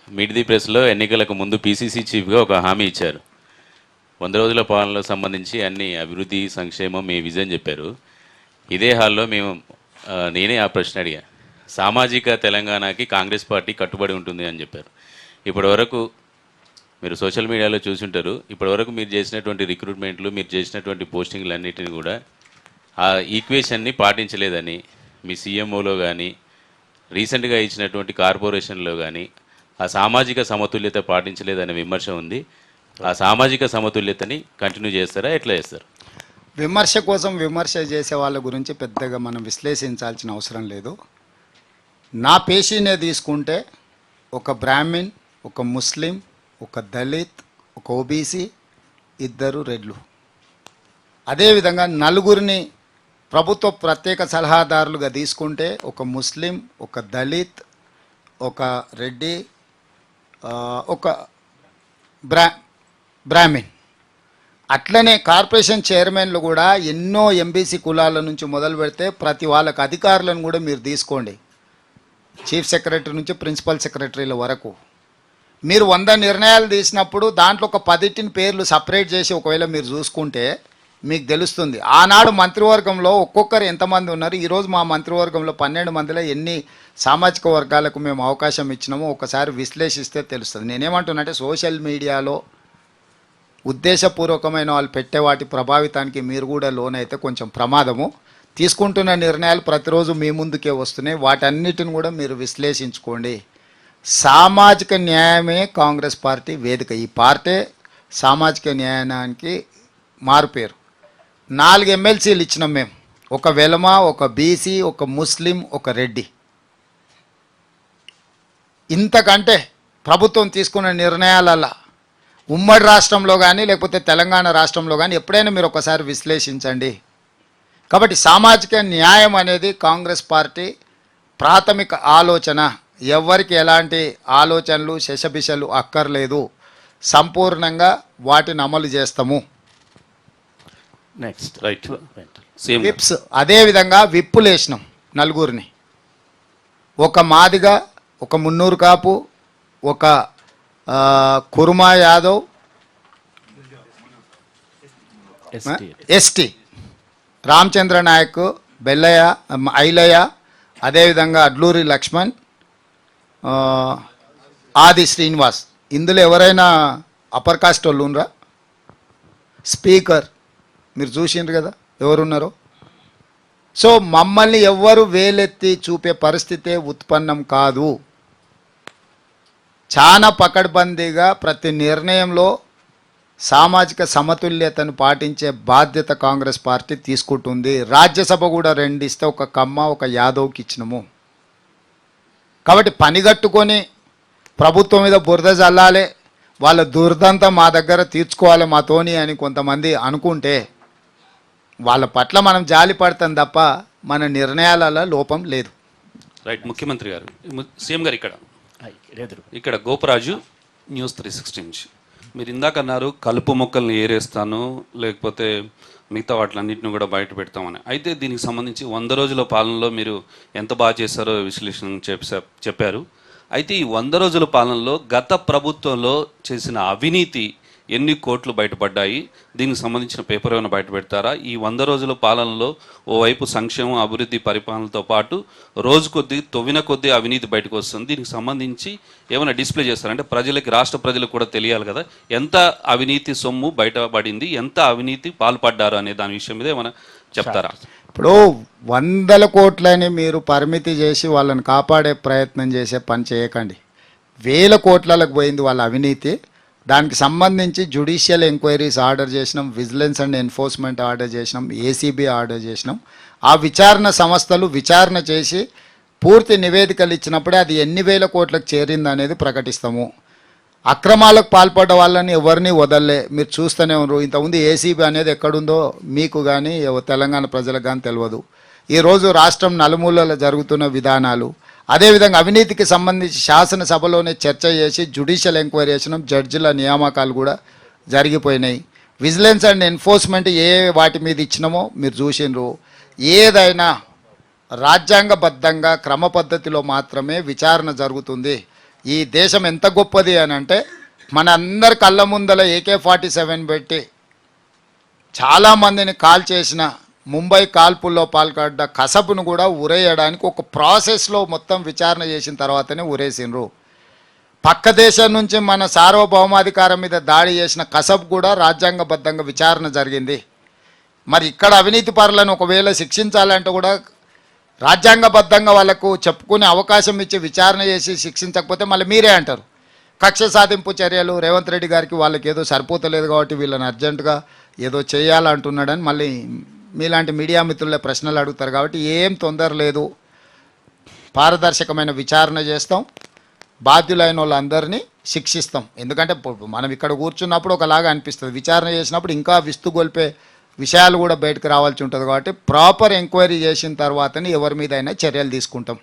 Meet the ప్రెస్లో ఎన్నికలకు ముందు పీసీసీ చీఫ్గా ఒక హామీ ఇచ్చారు. 100 రోజుల పాలనలో సంబంధించి అన్ని అభివృద్ధి సంక్షేమం మీ విజన్ చెప్పారు. ఇదే హాల్లో నేనే ఆ ప్రశ్న అడిగా. సామాజిక తెలంగాణకి కాంగ్రెస్ పార్టీ కట్టుబడి ఉంటుంది అని చెప్పారు. ఇప్పటి వరకు మీరు సోషల్ మీడియాలో చూసుంటారు. ఇప్పటి వరకు మీరు చేసినటువంటి రిక్రూట్మెంట్లు, మీరు చేసినటువంటి పోస్టింగ్లు అన్నిటిని కూడా ఆ ఈక్వేషన్ని పాటించలేదని మీ సీఎంఓలో కానీ, రీసెంట్గా ఇచ్చినటువంటి కార్పొరేషన్లో కానీ ఆ సామాజిక సమతుల్యత పాటించలేదనే విమర్శ ఉంది. ఆ సామాజిక సమతుల్యతని కంటిన్యూ చేస్తారా, ఎట్లా చేస్తారు? విమర్శ కోసం విమర్శ చేసే వాళ్ళ గురించి పెద్దగా మనం విశ్లేషించాల్సిన అవసరం లేదు. నా పేషీనే తీసుకుంటే ఒక బ్రాహ్మిన్, ఒక ముస్లిం, ఒక దళిత్, ఒక ఓబీసీ, 2 రెడ్లు, అదేవిధంగా 4 ప్రభుత్వ ప్రత్యేక సలహాదారులుగా తీసుకుంటే ఒక ముస్లిం, ఒక దళిత్, ఒక రెడ్డి, ఒక బ్రాహ్మిన్. అట్లనే కార్పొరేషన్ చైర్మన్లు కూడా ఎన్నో ఎంబీసీ కులాల నుంచి మొదలు పెడితే ప్రతి వాళ్ళకి అధికారులను కూడా మీరు తీసుకోండి, చీఫ్ సెక్రటరీ నుంచి ప్రిన్సిపల్ సెక్రటరీల వరకు. మీరు 100 నిర్ణయాలు తీసినప్పుడు దాంట్లో ఒక 10 పేర్లు సపరేట్ చేసి ఒకవేళ మీరు చూసుకుంటే మీకు తెలుస్తుంది. ఆనాడు మంత్రివర్గంలో ఒక్కొక్కరు ఎంతమంది ఉన్నారు, ఈరోజు మా మంత్రివర్గంలో 12 మందిలో ఎన్ని సామాజిక వర్గాలకు మేము అవకాశం ఇచ్చినామో ఒకసారి విశ్లేషిస్తే తెలుస్తుంది. నేనేమంటున్నానంటే సోషల్ మీడియాలో ఉద్దేశపూర్వకమైన వాళ్ళు పెట్టే వాటి ప్రభావితానికి మీరు కూడా లోనైతే కొంచెం ప్రమాదము. తీసుకుంటున్న నిర్ణయాలు ప్రతిరోజు మీ ముందుకే వస్తున్నాయి, వాటన్నిటిని కూడా మీరు విశ్లేషించుకోండి. సామాజిక న్యాయమే కాంగ్రెస్ పార్టీ వేదిక. ఈ పార్టీ సామాజిక న్యాయానికి మారుపేరు. 4 ఎమ్మెల్సీలు ఇచ్చినాం మేము, ఒక వెలమ, ఒక బీసీ, ఒక ముస్లిం, ఒక రెడ్డి. ఇంతకంటే ప్రభుత్వం తీసుకున్న నిర్ణయాలలో ఉమ్మడి రాష్ట్రంలో కానీ లేకపోతే తెలంగాణ రాష్ట్రంలో కానీ ఎప్పుడైనా మీరు ఒకసారి విశ్లేషించండి. కాబట్టి సామాజిక న్యాయం అనేది కాంగ్రెస్ పార్టీ ప్రాథమిక ఆలోచన. ఎవరికి ఎలాంటి ఆలోచనలు శశబిషలు అక్కర్లేదు, సంపూర్ణంగా వాటిని అమలు చేస్తాము. నెక్స్ట్ రైట్ విప్స్ అదేవిధంగా విప్పులు వేసినాం 4, ఒక మాదిగ, ఒక మున్నూరు కాపు, ఒక కుర్మా యాదవ్, ఎస్టీ, రామచంద్ర నాయక్, బెల్లయ్య, ఐలయ్య, అదేవిధంగా అడ్లూరి లక్ష్మణ్, ఆది శ్రీనివాస్. ఇందులో ఎవరైనా అప్పర్ కాస్ట్ వాళ్ళు ఉన్నరా? స్పీకర్ మీరు చూసిండ్రు కదా ఎవరున్నారో. సో మమ్మల్ని ఎవ్వరు వేలెత్తి చూపే పరిస్థితే ఉత్పన్నం కాదు. చాలా పకడ్బందీగా ప్రతి నిర్ణయంలో సామాజిక సమతుల్యతను పాటించే బాధ్యత కాంగ్రెస్ పార్టీ తీసుకుంటుంది. రాజ్యసభ కూడా 2 ఇస్తే ఒక కమ్మ, ఒక యాదవ్కి ఇచ్చినాము. కాబట్టి పనిగట్టుకొని ప్రభుత్వం మీద బురద జల్లాలి, వాళ్ళ దుర్దంతా మా దగ్గర తీర్చుకోవాలి మాతోని అని కొంతమంది అనుకుంటే వాళ్ళ పట్ల మనం జాలి పడతాం తప్ప మన నిర్ణయాలలో లోపం లేదు. రైట్. ముఖ్యమంత్రి గారు, సీఎం గారు ఇక్కడ గోపరాజు, న్యూస్ 360 నుంచి. మీరు ఇందాక అన్నారు కలుపు మొక్కల్ని ఏరేస్తాను, లేకపోతే మిగతా వాటిలన్నింటిని కూడా బయట పెడతామని. అయితే దీనికి సంబంధించి 100 రోజుల పాలనలో మీరు ఎంత బాగా చేశారో విశ్లేషణ చెప్పారు. అయితే ఈ 100 రోజుల పాలనలో గత ప్రభుత్వంలో చేసిన అవినీతి ఎన్ని కోట్లు బయటపడ్డాయి, దీనికి సంబంధించిన పేపర్ ఏమైనా బయట పెడతారా? ఈ 100 రోజుల పాలనలో ఓవైపు సంక్షేమం, అభివృద్ధి, పరిపాలనతో పాటు రోజు కొద్దీ తొవ్విన కొద్దీ అవినీతి బయటకు వస్తుంది. దీనికి సంబంధించి ఏమైనా డిస్ప్లే చేస్తారంటే ప్రజలకి, రాష్ట్ర ప్రజలకు కూడా తెలియాలి కదా, ఎంత అవినీతి సొమ్ము బయటపడింది, ఎంత అవినీతి పాల్పడ్డారు అనే దాని విషయం మీద ఏమైనా చెప్తారా? ఇప్పుడు 100 కోట్లని మీరు పరిమితి చేసి వాళ్ళని కాపాడే ప్రయత్నం చేసే పని చేయకండి. 1000 కోట్లకు పోయింది వాళ్ళ అవినీతి. దానికి సంబంధించి జ్యుడిషియల్ ఎంక్వైరీస్ ఆర్డర్ చేసినాం, విజిలెన్స్ అండ్ ఎన్ఫోర్స్మెంట్ ఆర్డర్ చేసినాం, ఏసీబీ ఆర్డర్ చేసినాం. ఆ విచారణ సంస్థలు విచారణ చేసి పూర్తి నివేదికలు ఇచ్చినప్పుడే అది ఎన్ని 1000 కోట్లకు చేరింది అనేది ప్రకటిస్తాము. అక్రమాలకు పాల్పడ్డ వాళ్ళని ఎవరిని వదలలే, మీరు చూస్తూనే ఉన్నారు. ఇంతకుముందు ఏసీబీ అనేది ఎక్కడుందో మీకు కానీ తెలంగాణ ప్రజలకు కానీ తెలియదు. ఈరోజు రాష్ట్రం నలుమూలలో జరుగుతున్న విధానాలు, అదేవిధంగా అవినీతికి సంబంధించి శాసనసభలోనే చర్చ చేసి జ్యుడిషియల్ ఎంక్వైరీ చేసినాం, జడ్జిల నియామకాలు కూడా జరిగిపోయినాయి. విజిలెన్స్ అండ్ ఎన్ఫోర్స్మెంట్ వాటి మీద ఇచ్చినామో మీరు చూసినారు. ఏదైనా రాజ్యాంగబద్ధంగా క్రమ పద్ధతిలో మాత్రమే విచారణ జరుగుతుంది. ఈ దేశం ఎంత గొప్పది అని అంటే మన అందరి కళ్ళ ముందల AK-47 పెట్టి చాలామందిని కాల్ చేసిన ముంబై కాల్పుల్లో పాల్పడ్డ కసబును కూడా ఉరేయడానికి ఒక ప్రాసెస్లో మొత్తం విచారణ చేసిన తర్వాతనే ఉరేసిండ్రు. పక్క దేశం నుంచి మన సార్వభౌమాధికారం మీద దాడి చేసిన కసబ్ కూడా రాజ్యాంగబద్ధంగా విచారణ జరిగింది. మరి ఇక్కడ అవినీతి పరులను ఒకవేళ శిక్షించాలంటే కూడా రాజ్యాంగబద్ధంగా వాళ్ళకు చెప్పుకునే అవకాశం ఇచ్చి విచారణ చేసి శిక్షించకపోతే మళ్ళీ మీరే అంటారు కక్ష సాధింపు చర్యలు రేవంత్ రెడ్డి గారికి వాళ్ళకి ఏదో సరిపోతలేదు కాబట్టి వీళ్ళని అర్జెంటుగా ఏదో చేయాలంటున్నాడని మళ్ళీ మీలాంటి మీడియా మిత్రులే ప్రశ్నలు అడుగుతారు. కాబట్టి ఏం తొందర లేదు, పారదర్శకమైన విచారణ చేస్తాం, బాధ్యులైన వాళ్ళందరినీ శిక్షిస్తాం. ఎందుకంటే మనం ఇక్కడ కూర్చున్నప్పుడు ఒకలాగా అనిపిస్తుంది, విచారణ చేసినప్పుడు ఇంకా విస్తుగొల్పే విషయాలు కూడా బయటకు రావాల్సి ఉంటుంది. కాబట్టి ప్రాపర్ ఎంక్వైరీ చేసిన తర్వాతనే ఎవరి మీద అయినా చర్యలు తీసుకుంటాం.